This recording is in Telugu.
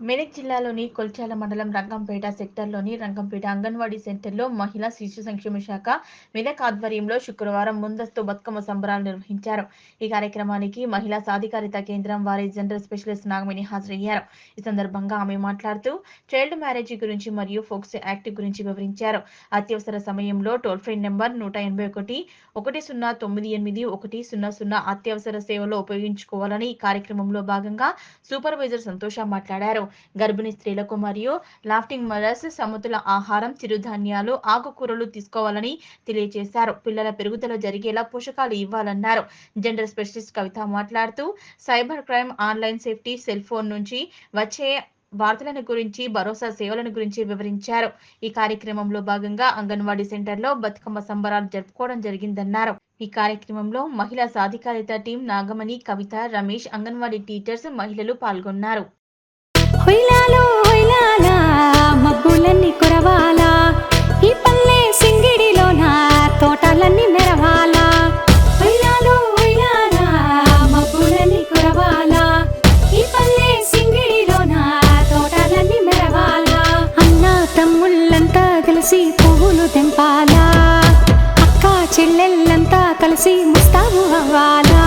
మెదక్ జిల్లాలోని కొల్చాల మండలం రంగంపేట సెక్టార్లోని రంగంపేట అంగన్వాడీ సెంటర్లో మహిళా శిశు సంక్షేమ శాఖ మెదక్ ఆధ్వర్యంలో శుక్రవారం ముందస్తు బతుకమ్మ సంబరాలు నిర్వహించారు. ఈ కార్యక్రమానికి మహిళా సాధికారిత కేంద్రం వారి జనరల్ స్పెషలిస్ట్ నాగమణి హాజరయ్యారు. ఈ సందర్భంగా ఆమె మాట్లాడుతూ చైల్డ్ మ్యారేజ్ గురించి మరియు ఫోక్సో యాక్ట్ గురించి వివరించారు. అత్యవసర సమయంలో టోల్ ఫ్రీ నెంబర్ 181 1098 100 అత్యవసర సేవలో ఉపయోగించుకోవాలని ఈ కార్యక్రమంలో భాగంగా సూపర్వైజర్ సంతోష మాట్లాడారు. గర్భిణీ స్త్రీలకు మరియు లాఫ్టింగ్ మదర్స్ సమతుల ఆహారం, చిరుధాన్యాలు, ఆకుకూరలు తీసుకోవాలని తెలియజేశారు. పిల్లల పెరుగుదల జరిగేలా పోషకాలు ఇవ్వాలన్నారు. జనరల్ స్పెషలిస్ట్ కవిత మాట్లాడుతూ cyber crime, online safety, cell phone నుంచి వచ్చే వార్తలను గురించి, భరోసా సేవలను గురించి వివరించారు. ఈ కార్యక్రమంలో భాగంగా అంగన్వాడీ సెంటర్లో బతుకమ్మ సంబరాలు జరుపుకోవడం జరిగిందన్నారు. ఈ కార్యక్రమంలో మహిళా సాధికారిత టీం నాగమణి, కవిత, రమేష్, అంగన్వాడీ టీచర్స్, మహిళలు పాల్గొన్నారు. హొయ్లాలో హొయ్లాలా మబ్బులన్నీ కురవాలా, ఈ పల్లె సింగిడిలోన తోటలన్నీ మెరవాలా. హొయ్లాలో హొయ్లాలా మబ్బులన్నీ కురవాలా, ఈ పల్లె సింగిడిలోన తోటలన్నీ మెరవాలా. అన్న తమ్ముళ్ళంతా కలిసి పువ్వులు తెంపాలా, అక్క చెల్లెళ్ళంతా కలిసి ముస్తాబు అవ్వాలా.